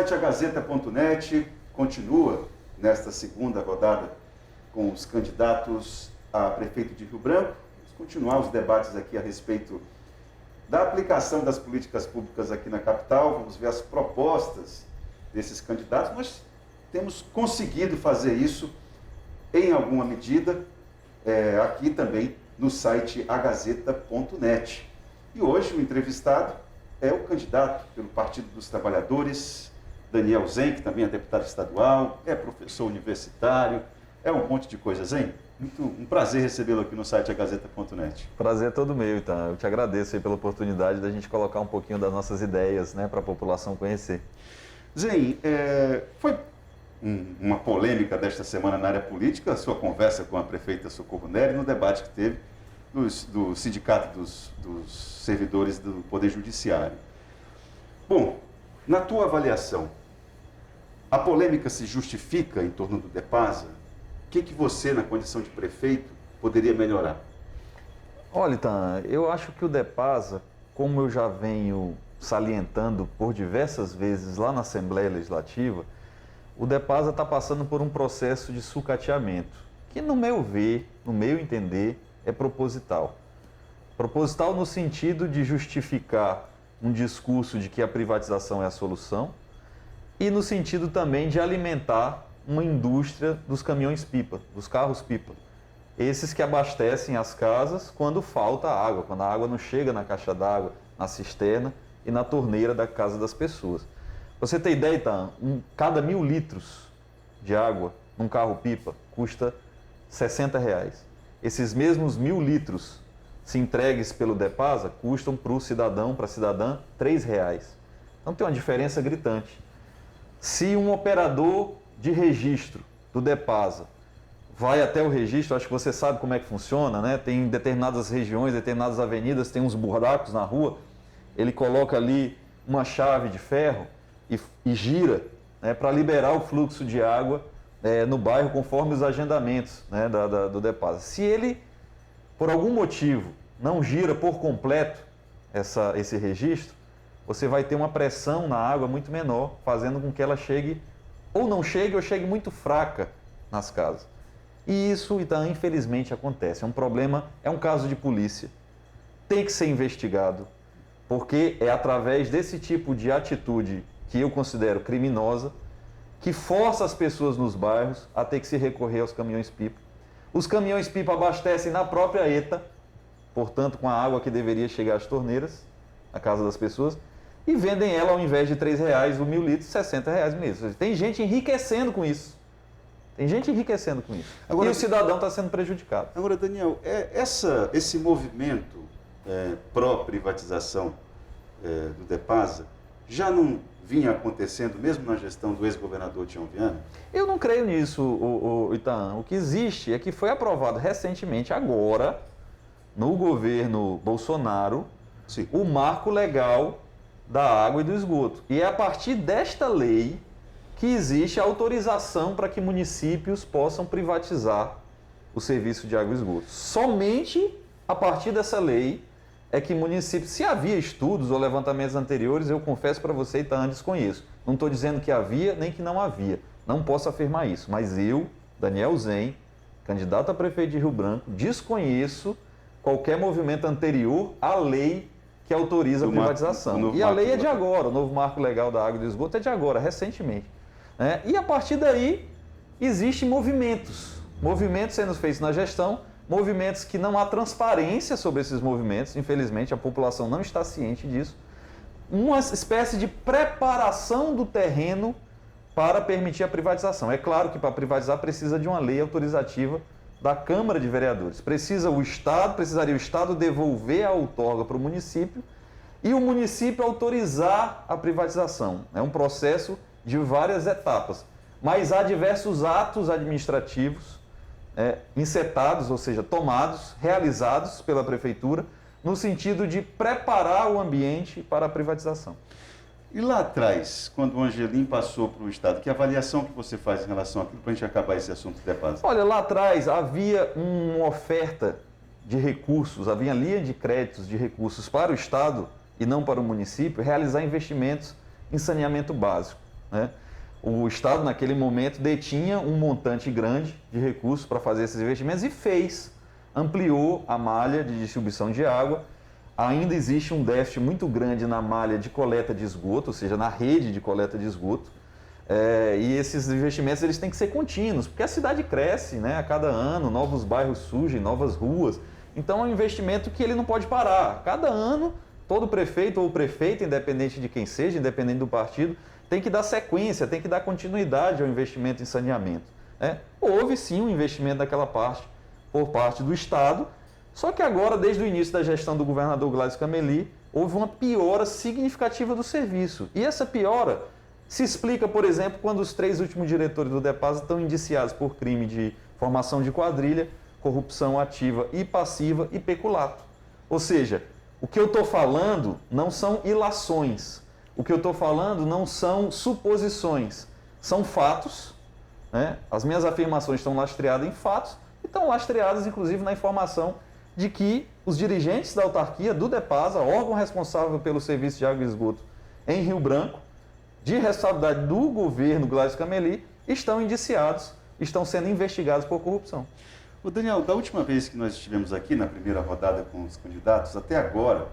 site agazeta.net continua nesta segunda rodada com os candidatos a prefeito de Rio Branco. Vamos continuar os debates aqui a respeito da aplicação das políticas públicas aqui na capital. Vamos ver as propostas desses candidatos. Nós temos conseguido fazer isso em alguma medida aqui também no site agazeta.net. E hoje o entrevistado é o candidato pelo Partido dos Trabalhadores, Daniel Zen, que também é deputado estadual, é professor universitário, é um monte de coisa. Zen, um prazer recebê-lo aqui no site agazeta.net. Prazer é todo meu, então. Eu te agradeço aí pela oportunidade da gente colocar um pouquinho das nossas ideias, né, para a população conhecer. Zen, foi uma polêmica desta semana na área política, a sua conversa com a prefeita Socorro Nery, no debate que teve do Sindicato dos Servidores do Poder Judiciário. Bom, na tua avaliação, a polêmica se justifica em torno do DEPASA? O que você, na condição de prefeito, poderia melhorar? Olha, Itan, eu acho que o DEPASA, como eu já venho salientando por diversas vezes lá na Assembleia Legislativa, o DEPASA está passando por um processo de sucateamento, que no meu ver, no meu entender, é proposital. Proposital no sentido de justificar um discurso de que a privatização é a solução e no sentido também de alimentar uma indústria dos caminhões-pipa, dos carros-pipa. Esses que abastecem as casas quando falta água, quando a água não chega na caixa d'água, na cisterna e na torneira da casa das pessoas. Pra você ter ideia, Itan, cada 1.000 litros de água num carro-pipa custa R$60. Esses mesmos 1.000 litros, se entregues pelo DEPASA, custam para o cidadão, para a cidadã, R$3. Então tem uma diferença gritante. Se um operador de registro do DEPASA vai até o registro, acho que você sabe como é que funciona, né? Tem determinadas regiões, determinadas avenidas, tem uns buracos na rua, ele coloca ali uma chave de ferro e gira, né, para liberar o fluxo de água no bairro conforme os agendamentos, né, do DEPASA. Se ele, por algum motivo, não gira por completo esse registro, você vai ter uma pressão na água muito menor, fazendo com que ela chegue, ou não chegue, ou chegue muito fraca nas casas. E isso, então, infelizmente, acontece. É um problema, é um caso de polícia. Tem que ser investigado, porque é através desse tipo de atitude que eu considero criminosa, que força as pessoas nos bairros a ter que se recorrer aos caminhões-pipa. Os caminhões-pipa abastecem na própria ETA, portanto, com a água que deveria chegar às torneiras, na casa das pessoas, e vendem ela, ao invés de R$3, o 1.000 litros, R$60 1.000 litros. Tem gente enriquecendo com isso. Tem gente enriquecendo com isso. Agora, e o cidadão está sendo prejudicado. Agora, Daniel, esse movimento pró-privatização do DEPASA já não vinha acontecendo mesmo na gestão do ex-governador Tião Viana? Eu não creio nisso, Itan. O que existe é que foi aprovado recentemente, agora, no governo Bolsonaro, sim, o marco legal da água e do esgoto. E é a partir desta lei que existe a autorização para que municípios possam privatizar o serviço de água e esgoto. Somente a partir dessa lei é que municípios, se havia estudos ou levantamentos anteriores, eu confesso para você, Itan, desconheço. Não estou dizendo que havia nem que não havia. Não posso afirmar isso. Mas eu, Daniel Zen, candidato a prefeito de Rio Branco, desconheço qualquer movimento anterior à lei que autoriza a privatização. E a lei é de agora, o novo marco legal da água e do esgoto é de agora, recentemente. E a partir daí, existem movimentos sendo feitos na gestão, movimentos que não há transparência sobre esses movimentos, infelizmente a população não está ciente disso, uma espécie de preparação do terreno para permitir a privatização. É claro que para privatizar precisa de uma lei autorizativa da Câmara de Vereadores. Precisaria o Estado devolver a outorga para o município e o município autorizar a privatização. É um processo de várias etapas, mas há diversos atos administrativos encetados, ou seja, tomados, realizados pela Prefeitura, no sentido de preparar o ambiente para a privatização. E lá atrás, quando o Angelim passou para o Estado, que avaliação que você faz em relação àquilo para a gente acabar esse assunto de DEPASA? Olha, lá atrás havia uma oferta de recursos, havia linha de créditos de recursos para o Estado e não para o município, realizar investimentos em saneamento básico. né? O Estado, naquele momento, detinha um montante grande de recursos para fazer esses investimentos e ampliou a malha de distribuição de água. Ainda existe um déficit muito grande na malha de coleta de esgoto, ou seja, na rede de coleta de esgoto. E esses investimentos eles têm que ser contínuos, porque a cidade cresce, né, a cada ano, novos bairros surgem, novas ruas. Então é um investimento que ele não pode parar. Cada ano, todo prefeito ou prefeita, independente de quem seja, independente do partido, tem que dar sequência, tem que dar continuidade ao investimento em saneamento, né? Houve sim um investimento daquela parte por parte do Estado, só que agora, desde o início da gestão do governador Gladys Cameli, houve uma piora significativa do serviço. E essa piora se explica, por exemplo, quando os 3 últimos diretores do DEPASA estão indiciados por crime de formação de quadrilha, corrupção ativa e passiva e peculato. Ou seja, o que eu estou falando não são ilações, o que eu estou falando não são suposições, são fatos, né? As minhas afirmações estão lastreadas em fatos e estão lastreadas, inclusive, na informação de que os dirigentes da autarquia, do DEPASA, órgão responsável pelo serviço de água e esgoto em Rio Branco, de responsabilidade do governo Gladys Cameli, estão indiciados, estão sendo investigados por corrupção. O Daniel, da última vez que nós estivemos aqui, na primeira rodada com os candidatos, até agora,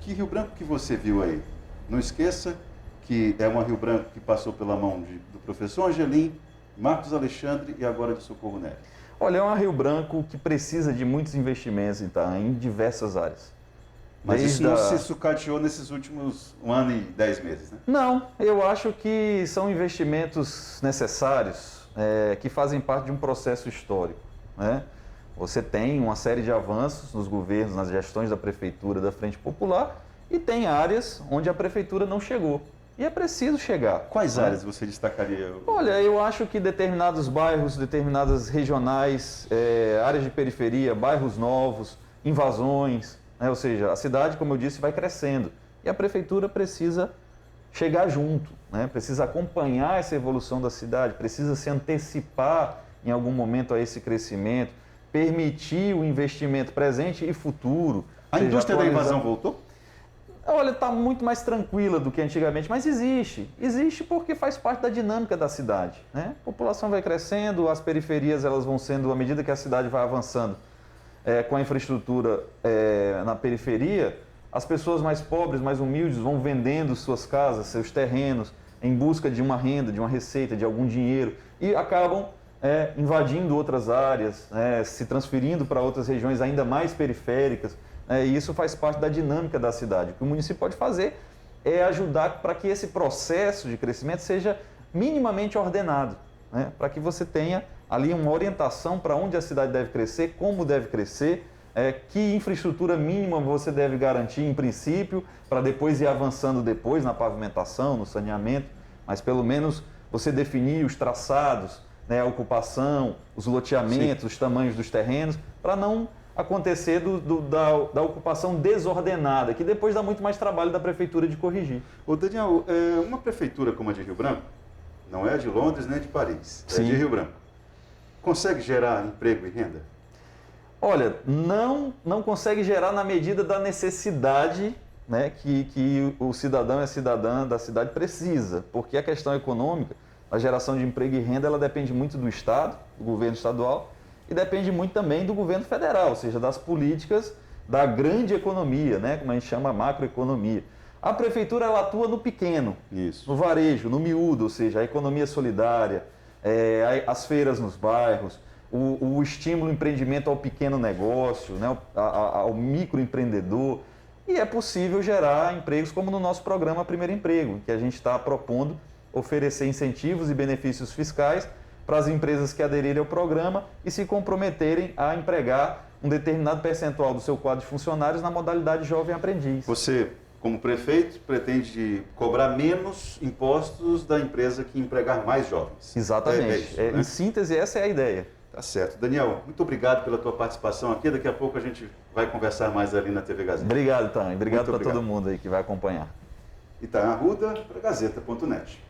que Rio Branco que você viu aí? Não esqueça que é uma Rio Branco que passou pela mão do professor Angelim, Marcos Alexandre e agora de Socorro Neves. Olha, é uma Rio Branco que precisa de muitos investimentos em diversas áreas. Mas isso não se sucateou nesses últimos 1 ano e 10 meses, né? Não, eu acho que são investimentos necessários, que fazem parte de um processo histórico, né? Você tem uma série de avanços nos governos, nas gestões da Prefeitura, da Frente Popular, e tem áreas onde a Prefeitura não chegou. E é preciso chegar. Quais áreas você destacaria? Olha, eu acho que determinados bairros, determinadas regionais, áreas de periferia, bairros novos, invasões, né? Ou seja, a cidade, como eu disse, vai crescendo. E a Prefeitura precisa chegar junto, né? Precisa acompanhar essa evolução da cidade, precisa se antecipar em algum momento a esse crescimento, permitir o investimento presente e futuro. A indústria da invasão voltou? Olha, está muito mais tranquila do que antigamente, mas existe. Existe porque faz parte da dinâmica da cidade, né? A população vai crescendo, as periferias elas vão sendo, à medida que a cidade vai avançando com a infraestrutura na periferia, as pessoas mais pobres, mais humildes vão vendendo suas casas, seus terrenos, em busca de uma renda, de uma receita, de algum dinheiro, e acabam invadindo outras áreas, se transferindo para outras regiões ainda mais periféricas. E isso faz parte da dinâmica da cidade. O que o município pode fazer é ajudar para que esse processo de crescimento seja minimamente ordenado, né? Para que você tenha ali uma orientação para onde a cidade deve crescer, como deve crescer, que infraestrutura mínima você deve garantir em princípio, para depois ir avançando depois na pavimentação, no saneamento, mas pelo menos você definir os traçados, né, a ocupação, os loteamentos, Sim. Os tamanhos dos terrenos, para não acontecer da ocupação desordenada, que depois dá muito mais trabalho da prefeitura de corrigir. Ô Daniel, uma prefeitura como a de Rio Branco, não é a de Londres nem de Paris, é de Rio Branco, consegue gerar emprego e renda? Olha, não consegue gerar na medida da necessidade, né, que o cidadão e a cidadã da cidade precisa, porque a questão econômica, a geração de emprego e renda, ela depende muito do Estado, do governo estadual, e depende muito também do governo federal, ou seja, das políticas da grande economia, né, como a gente chama macroeconomia. A prefeitura ela atua no pequeno, Isso. No varejo, no miúdo, ou seja, a economia solidária, as feiras nos bairros, o estímulo ao empreendimento ao pequeno negócio, né, ao microempreendedor. E é possível gerar empregos como no nosso programa Primeiro Emprego, que a gente está propondo oferecer incentivos e benefícios fiscais para as empresas que aderirem ao programa e se comprometerem a empregar um determinado percentual do seu quadro de funcionários na modalidade jovem aprendiz. Você, como prefeito, pretende cobrar menos impostos da empresa que empregar mais jovens. Exatamente. Isso, né? Em síntese, essa é a ideia. Tá certo. Daniel, muito obrigado pela tua participação aqui. Daqui a pouco a gente vai conversar mais ali na TV Gazeta. Obrigado, Tânia. Obrigado para todo mundo aí que vai acompanhar. Itan Arruda, para Gazeta.net.